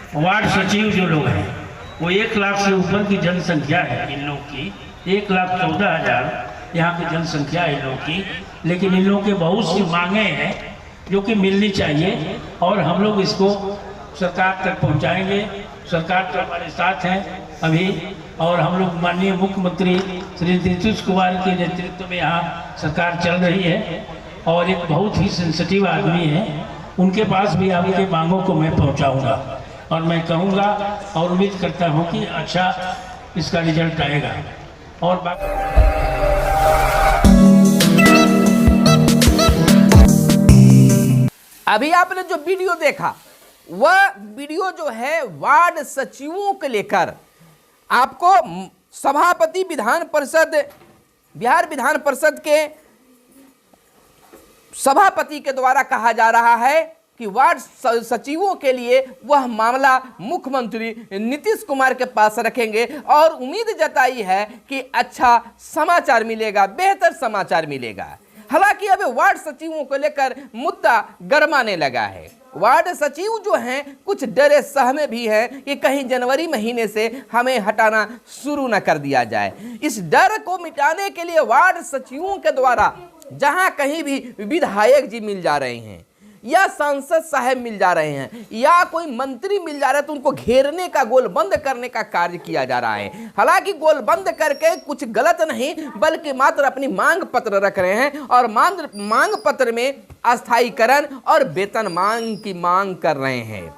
Ward सचिव जो लोग हैं वो 1 लाख से ऊपर की जनसंख्या है इन लोग की, 1,14,000 यहाँ की जनसंख्या है इन लोग की। लेकिन इन लोगों के बहुत सी मांगे हैं जो कि मिलनी चाहिए और हम लोग इसको सरकार तक पहुँचाएंगे। सरकार तो हमारे साथ हैं अभी, और हम लोग माननीय मुख्यमंत्री श्री नीतीश कुमार के नेतृत्व में यहाँ सरकार चल रही है और एक बहुत ही सेंसिटिव आदमी है, उनके पास भी आपके मांगों को मैं पहुँचाऊँगा और मैं कहूँगा और उम्मीद करता हूँ कि अच्छा इसका रिजल्ट आएगा। और अभी आपने जो वीडियो देखा वह वीडियो जो है वार्ड सचिवों को लेकर आपको सभापति विधान परिषद, बिहार विधान परिषद के सभापति के द्वारा कहा जा रहा है कि वार्ड सचिवों के लिए वह मामला मुख्यमंत्री नीतीश कुमार के पास रखेंगे और उम्मीद जताई है कि अच्छा समाचार मिलेगा, बेहतर समाचार मिलेगा। हालांकि अब वार्ड सचिवों को लेकर मुद्दा गरमाने लगा है। वार्ड सचिव जो हैं कुछ डरे सहमे भी हैं कि कहीं जनवरी महीने से हमें हटाना शुरू न कर दिया जाए। इस डर को मिटाने के लिए वार्ड सचिवों के द्वारा जहां कहीं भी विधायक जी मिल जा रहे हैं या सांसद साहब मिल जा रहे हैं या कोई मंत्री मिल जा रहा है तो उनको घेरने का, गोल बंद करने का कार्य किया जा रहा है। हालांकि गोल बंद करके कुछ गलत नहीं, बल्कि मात्र अपनी मांग पत्र रख रहे हैं और मांग पत्र में अस्थायीकरण और वेतनमान की मांग कर रहे हैं।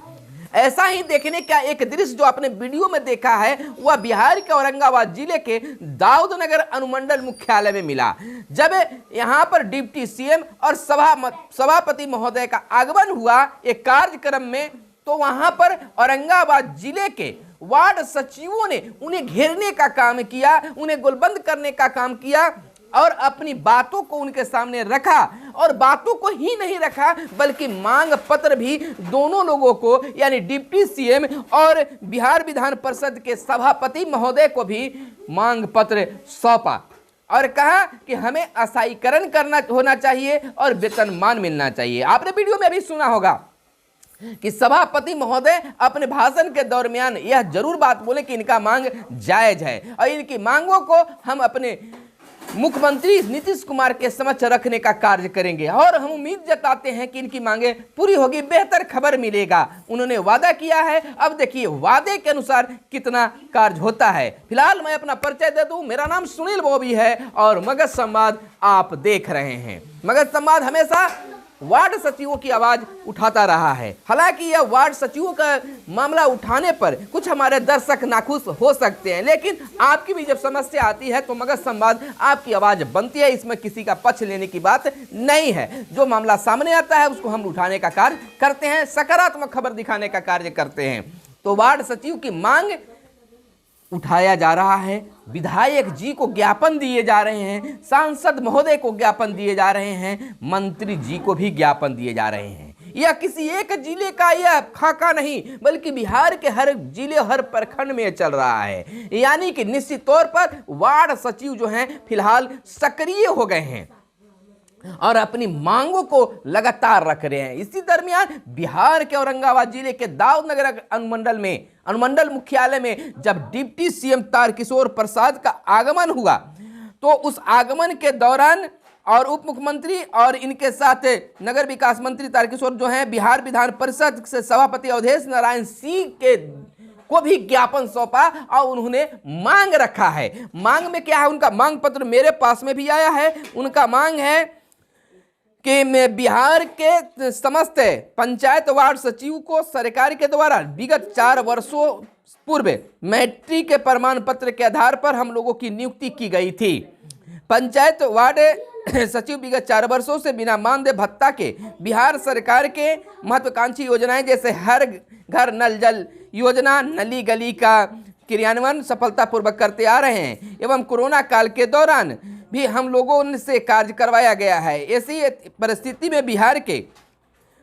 ऐसा ही देखने का एक दृश्य जो आपने वीडियो में देखा है वह बिहार के औरंगाबाद जिले के दाऊदनगर अनुमंडल मुख्यालय में मिला, जब यहां पर डिप्टी सीएम और सभापति महोदय का आगमन हुआ एक कार्यक्रम में। तो वहां पर औरंगाबाद जिले के वार्ड सचिवों ने उन्हें घेरने का काम किया, उन्हें गोलबंद करने का काम किया और अपनी बातों को उनके सामने रखा। और बातों को ही नहीं रखा बल्कि मांग पत्र भी दोनों लोगों को, यानी डिप्टी सीएम और बिहार विधान परिषद के सभापति महोदय को भी मांग पत्र सौंपा और कहा कि हमें अस्थायीकरण करना होना चाहिए और वेतनमान मिलना चाहिए। आपने वीडियो में अभी सुना होगा कि सभापति महोदय अपने भाषण के दरमियान यह जरूर बात बोले कि इनका मांग जायज है और इनकी मांगों को हम अपने मुख्यमंत्री नीतीश कुमार के समक्ष रखने का कार्य करेंगे और हम उम्मीद जताते हैं कि इनकी मांगे पूरी होगी, बेहतर खबर मिलेगा। उन्होंने वादा किया है, अब देखिए वादे के अनुसार कितना कार्य होता है। फिलहाल मैं अपना परिचय दे दूं, मेरा नाम सुनील बॉबी है और मगध संवाद आप देख रहे हैं। मगध संवाद हमेशा वार्ड सचिवों की आवाज उठाता रहा है। हालांकि यह वार्ड सचिवों का मामला उठाने पर कुछ हमारे दर्शक नाखुश हो सकते हैं, लेकिन आपकी भी जब समस्या आती है तो मगध संवाद आपकी आवाज बनती है। इसमें किसी का पक्ष लेने की बात नहीं है। जो मामला सामने आता है उसको हम उठाने का कार्य करते हैं, सकारात्मक खबर दिखाने का कार्य करते हैं। तो वार्ड सचिव की मांग उठाया जा रहा है, विधायक जी को ज्ञापन दिए जा रहे हैं, सांसद महोदय को ज्ञापन दिए जा रहे हैं, मंत्री जी को भी ज्ञापन दिए जा रहे हैं। यह किसी एक जिले का यह खाका नहीं बल्कि बिहार के हर जिले, हर प्रखंड में चल रहा है। यानी कि निश्चित तौर पर वार्ड सचिव जो हैं फिलहाल सक्रिय हो गए हैं और अपनी मांगों को लगातार रख रहे हैं। इसी दरमियान बिहार के औरंगाबाद जिले के दाऊदनगर अनुमंडल मुख्यालय में जब डिप्टी सीएम तारकिशोर प्रसाद का आगमन हुआ तो उस आगमन के दौरान और उप मुख्यमंत्री और इनके साथ नगर विकास मंत्री तारकिशोर जो हैं बिहार विधान परिषद से सभापति अवधेश नारायण सिंह के को भी ज्ञापन सौंपा और उन्होंने मांग रखा है। मांग में क्या है, उनका मांग पत्र मेरे पास में भी आया है। उनका मांग है कि मैं बिहार के समस्त पंचायत वार्ड सचिव को सरकार के द्वारा विगत 4 वर्षों पूर्व मैट्रिक के प्रमाण पत्र के आधार पर हम लोगों की नियुक्ति की गई थी। पंचायत वार्ड सचिव विगत 4 वर्षों से बिना मानदेय भत्ता के बिहार सरकार के महत्वाकांक्षी योजनाएं जैसे हर घर नल जल योजना, नली गली का क्रियान्वयन सफलतापूर्वक करते आ रहे हैं एवं कोरोना काल के दौरान भी हम लोगों से कार्य करवाया गया है। ऐसी परिस्थिति में बिहार के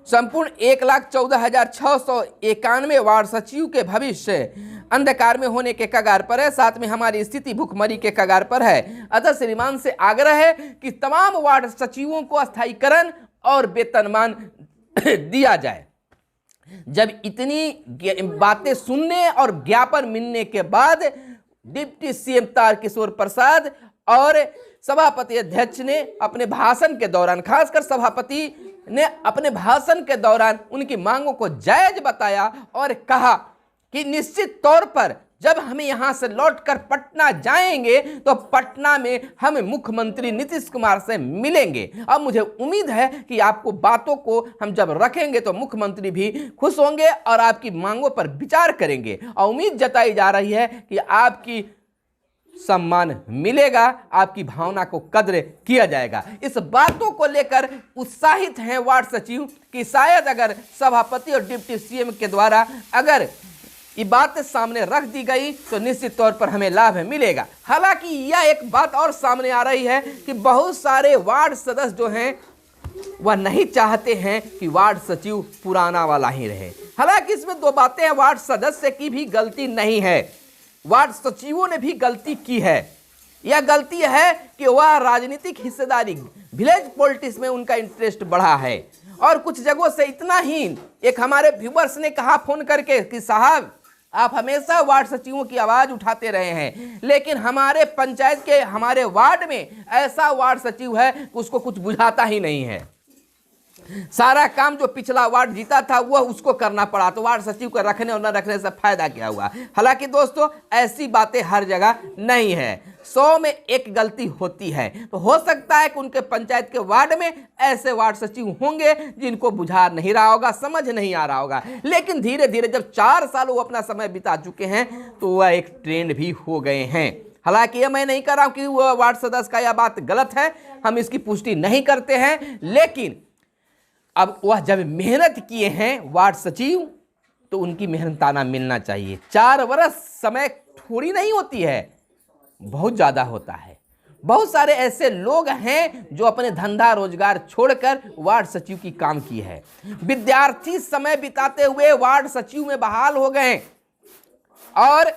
संपूर्ण 1,14,691 वार्ड सचिव के भविष्य अंधकार में होने के कगार पर है, साथ में हमारी स्थिति भुखमरी के कगार पर है। अतः श्रीमान से आग्रह है कि तमाम वार्ड सचिवों को अस्थायीकरण और वेतनमान दिया जाए। जब इतनी बातें सुनने और ज्ञापन मिलने के बाद डिप्टी सीएम तारकिशोर प्रसाद और सभापति अध्यक्ष ने अपने भाषण के दौरान, खासकर सभापति ने अपने भाषण के दौरान उनकी मांगों को जायज बताया और कहा कि निश्चित तौर पर जब हम यहां से लौटकर पटना जाएंगे तो पटना में हम मुख्यमंत्री नीतीश कुमार से मिलेंगे। अब मुझे उम्मीद है कि आपको बातों को हम जब रखेंगे तो मुख्यमंत्री भी खुश होंगे और आपकी मांगों पर विचार करेंगे और उम्मीद जताई जा रही है कि आपकी सम्मान मिलेगा, आपकी भावना को कद्र किया जाएगा। इस बातों को लेकर उत्साहित हैं वार्ड सचिव कि शायद अगर सभापति और डिप्टी सीएम के द्वारा अगर ये बात सामने रख दी गई तो निश्चित तौर पर हमें लाभ मिलेगा। हालांकि यह एक बात और सामने आ रही है कि बहुत सारे वार्ड सदस्य जो हैं वह नहीं चाहते हैं कि वार्ड सचिव पुराना वाला ही रहे। हालांकि इसमें दो बातें हैं, वार्ड सदस्य की भी गलती नहीं है, वार्ड सचिवों ने भी गलती की है। यह गलती है कि वह राजनीतिक हिस्सेदारी, विलेज पॉलिटिक्स में उनका इंटरेस्ट बढ़ा है और कुछ जगहों से इतना ही, एक हमारे व्यूअर्स ने कहा फोन करके कि साहब आप हमेशा वार्ड सचिवों की आवाज उठाते रहे हैं, लेकिन हमारे पंचायत के हमारे वार्ड में ऐसा वार्ड सचिव है कि उसको कुछ बुझाता ही नहीं है। सारा काम जो पिछला वार्ड जीता था वह उसको करना पड़ा, तो वार्ड सचिव को रखने और न रखने से फायदा क्या हुआ। हालांकि दोस्तों ऐसी बातें हर जगह नहीं है, 100 में एक गलती होती है। तो हो सकता है कि उनके पंचायत के वार्ड में ऐसे वार्ड सचिव होंगे जिनको बुझा नहीं रहा होगा, समझ नहीं आ रहा होगा, लेकिन धीरे धीरे जब 4 साल वो अपना समय बिता चुके हैं तो वह एक ट्रेंड भी हो गए हैं। हालांकि यह मैं नहीं कर रहा हूं कि वह वार्ड सदस्य का यह बात गलत है, हम इसकी पुष्टि नहीं करते हैं, लेकिन अब वह जब मेहनत किए हैं वार्ड सचिव तो उनकी मेहनताना मिलना चाहिए। 4 वर्ष समय थोड़ी नहीं होती है, बहुत ज़्यादा होता है। बहुत सारे ऐसे लोग हैं जो अपने धंधा रोजगार छोड़कर वार्ड सचिव की काम की है। विद्यार्थी समय बिताते हुए वार्ड सचिव में बहाल हो गए और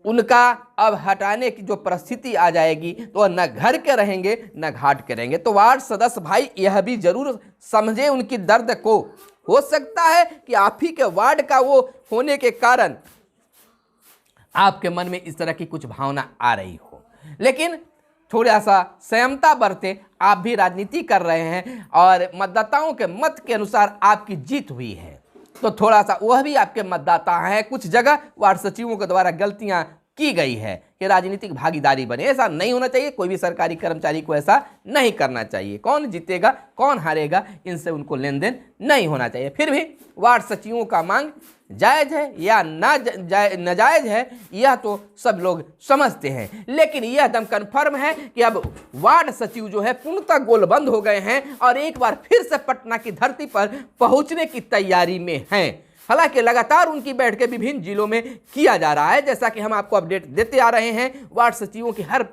उनका अब हटाने की जो परिस्थिति आ जाएगी तो वह न घर के रहेंगे न घाट के रहेंगे। तो वार्ड सदस्य भाई यह भी जरूर समझे उनकी दर्द को। हो सकता है कि आप ही के वार्ड का वो होने के कारण आपके मन में इस तरह की कुछ भावना आ रही हो, लेकिन थोड़ा सा संयमता बरते। आप भी राजनीति कर रहे हैं और मतदाताओं के मत के अनुसार आपकी जीत हुई है, तो थोड़ा सा वह भी आपके मतदाता हैं। कुछ जगह वार्ड सचिवों के द्वारा गलतियां की गई है कि राजनीतिक भागीदारी बने, ऐसा नहीं होना चाहिए। कोई भी सरकारी कर्मचारी को ऐसा नहीं करना चाहिए। कौन जीतेगा कौन हारेगा इनसे उनको लेन देन नहीं होना चाहिए। फिर भी वार्ड सचिवों का मांग जायज है या नाजायज है यह तो सब लोग समझते हैं, लेकिन यह एकदम कन्फर्म है कि अब वार्ड सचिव जो है पूर्णतः गोलबंद हो गए हैं और एक बार फिर से पटना की धरती पर पहुंचने की तैयारी में हैं। हालांकि लगातार उनकी बैठकें विभिन्न जिलों में किया जा रहा है, जैसा कि हम आपको अपडेट देते आ रहे हैं। वार्ड सचिवों की हर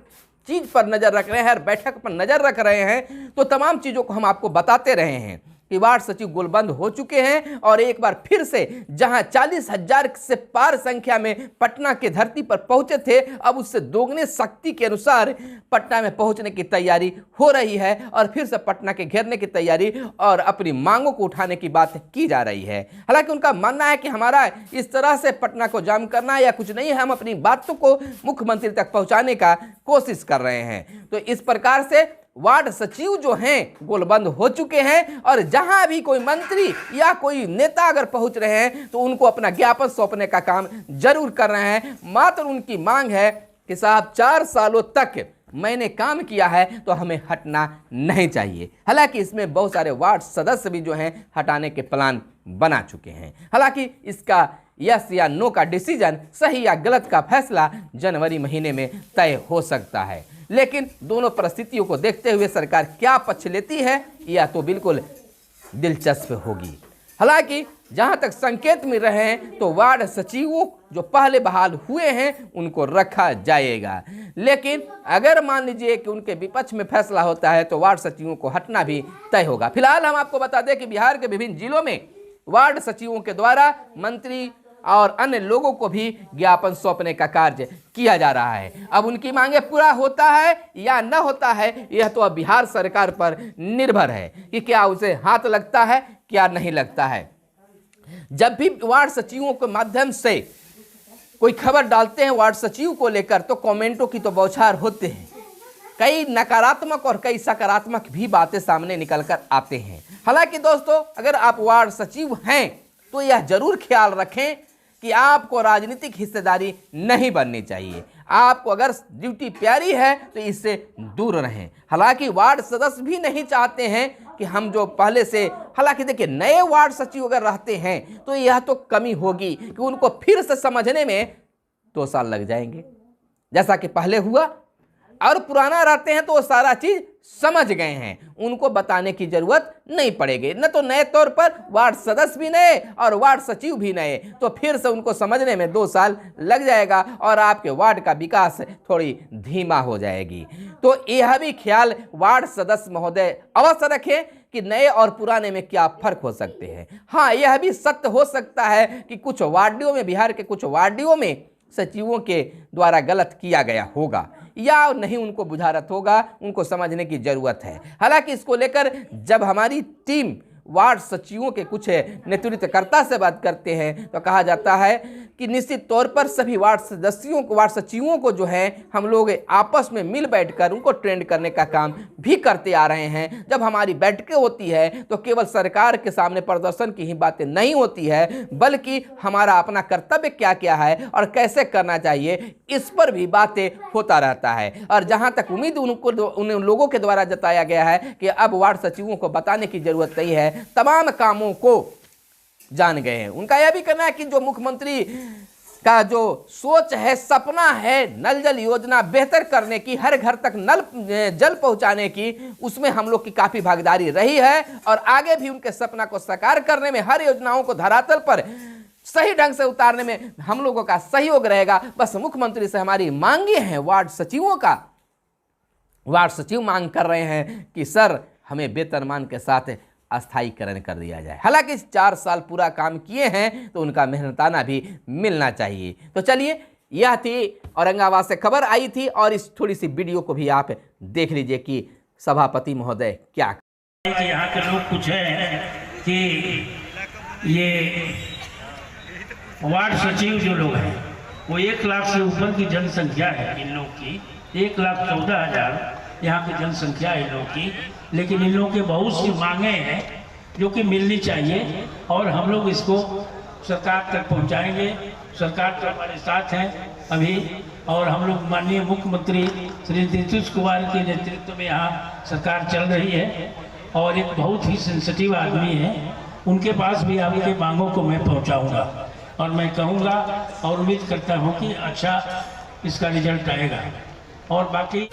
चीज पर नजर रख रहे हैं, हर बैठक पर नजर रख रहे हैं, तो तमाम चीजों को हम आपको बताते रहे हैं कि वार्ड सचिव गोलबंद हो चुके हैं और एक बार फिर से जहां 40,000 से पार संख्या में पटना की धरती पर पहुंचे थे, अब उससे दोगुने शक्ति के अनुसार पटना में पहुंचने की तैयारी हो रही है और फिर से पटना के घेरने की तैयारी और अपनी मांगों को उठाने की बात की जा रही है। हालांकि उनका मानना है कि हमारा इस तरह से पटना को जाम करना या कुछ नहीं है, हम अपनी बातों को मुख्यमंत्री तक पहुंचाने का कोशिश कर रहे हैं। तो इस प्रकार से वार्ड सचिव जो हैं गोलबंद हो चुके हैं और जहां भी कोई मंत्री या कोई नेता अगर पहुंच रहे हैं तो उनको अपना ज्ञापन सौंपने का काम जरूर कर रहे हैं। मात्र उनकी मांग है कि साहब 4 सालों तक मैंने काम किया है तो हमें हटना नहीं चाहिए। हालांकि इसमें बहुत सारे वार्ड सदस्य भी जो हैं हटाने के प्लान बना चुके हैं। हालांकि इसका यस या नो का डिसीजन, सही या गलत का फैसला जनवरी महीने में तय हो सकता है, लेकिन दोनों परिस्थितियों को देखते हुए सरकार क्या पक्ष लेती है यह तो बिल्कुल दिलचस्प होगी। हालांकि जहां तक संकेत मिल रहे हैं तो वार्ड सचिवों जो पहले बहाल हुए हैं उनको रखा जाएगा, लेकिन अगर मान लीजिए कि उनके विपक्ष में फैसला होता है तो वार्ड सचिवों को हटना भी तय होगा। फिलहाल हम आपको बता दें कि बिहार के विभिन्न जिलों में वार्ड सचिवों के द्वारा मंत्री और अन्य लोगों को भी ज्ञापन सौंपने का कार्य किया जा रहा है। अब उनकी मांगे पूरा होता है या न होता है यह तो अब बिहार सरकार पर निर्भर है कि क्या उसे हाथ लगता है क्या नहीं लगता है। जब भी वार्ड सचिवों के माध्यम से कोई खबर डालते हैं वार्ड सचिव को लेकर तो कमेंटों की तो बौछार होते हैं। कई नकारात्मक और कई सकारात्मक भी बातें सामने निकल कर आते हैं। हालांकि दोस्तों, अगर आप वार्ड सचिव हैं तो यह जरूर ख्याल रखें कि आपको राजनीतिक हिस्सेदारी नहीं बननी चाहिए। आपको अगर ड्यूटी प्यारी है तो इससे दूर रहें। हालांकि वार्ड सदस्य भी नहीं चाहते हैं कि हम जो पहले से, हालांकि देखिए नए वार्ड सचिव अगर रहते हैं तो यह तो कमी होगी कि उनको फिर से समझने में 2 साल लग जाएंगे, जैसा कि पहले हुआ। और पुराना रहते हैं तो वो सारा चीज समझ गए हैं, उनको बताने की जरूरत नहीं पड़ेगी। न तो नए तौर पर वार्ड सदस्य भी नए और वार्ड सचिव भी नए, तो फिर से उनको समझने में 2 साल लग जाएगा और आपके वार्ड का विकास थोड़ी धीमा हो जाएगी। तो यह भी ख्याल वार्ड सदस्य महोदय अवश्य रखें कि नए और पुराने में क्या फर्क हो सकते हैं। हाँ, यह भी सत्य हो सकता है कि कुछ वार्डों में, बिहार के कुछ वार्डों में सचिवों के द्वारा गलत किया गया होगा या नहीं, उनको बुझारत होगा, उनको समझने की जरूरत है। हालांकि इसको लेकर जब हमारी टीम वार्ड सचिवों के कुछ नेतृत्वकर्ता से बात करते हैं तो कहा जाता है कि निश्चित तौर पर सभी वार्ड सचिवों को जो है हम लोग आपस में मिल बैठकर उनको ट्रेंड करने का काम भी करते आ रहे हैं। जब हमारी बैठकें होती है तो केवल सरकार के सामने प्रदर्शन की ही बातें नहीं होती है, बल्कि हमारा अपना कर्तव्य क्या क्या है और कैसे करना चाहिए, इस पर भी बातें होता रहता है। और जहां तक उम्मीद उन लोगों के द्वारा जताया गया है कि अब वार्ड सचिवों को बताने की जरूरत नहीं है, तमाम कामों को जान गए हैं। उनका यह भी कहना है कि जो मुख्यमंत्री का जो सोच है, सपना है नल जल योजना बेहतर करने की, हर घर तक नल जल पहुंचाने की, उसमें हम लोग की काफी भागीदारी रही है और आगे भी उनके सपना को साकार करने में, हर योजनाओं को धरातल पर सही ढंग से उतारने में हम लोगों का सहयोग रहेगा। बस मुख्यमंत्री से हमारी मांगे हैं वार्ड सचिवों का, वार्ड सचिव मांग कर रहे हैं कि सर हमें वेतनमान के साथ अस्थायीकरण कर दिया जाए। हालांकि 4 साल पूरा काम किए हैं तो उनका मेहनताना भी मिलना चाहिए। तो चलिए, यह थी औरंगाबाद से खबर आई थी और इस थोड़ी सी वीडियो को भी आप देख लीजिए कि सभापति महोदय क्या यहाँ के लोग कुछ है कि ये वार्ड सचिव जो लोग हैं वो 1 लाख से ऊपर की जनसंख्या है इन लोग की, 1,14,000 यहाँ की जनसंख्या है इन लोगों की। लेकिन इन लोगों के बहुत सी मांगे हैं जो कि मिलनी चाहिए और हम लोग इसको सरकार तक पहुँचाएंगे। सरकार तो हमारे साथ हैं अभी, और हम लोग माननीय मुख्यमंत्री श्री नीतीश कुमार के नेतृत्व में यहाँ सरकार चल रही है और एक बहुत ही सेंसिटिव आदमी है, उनके पास भी आपके मांगों को मैं पहुँचाऊँगा और मैं कहूँगा और उम्मीद करता हूँ कि अच्छा इसका रिजल्ट आएगा। और बाकी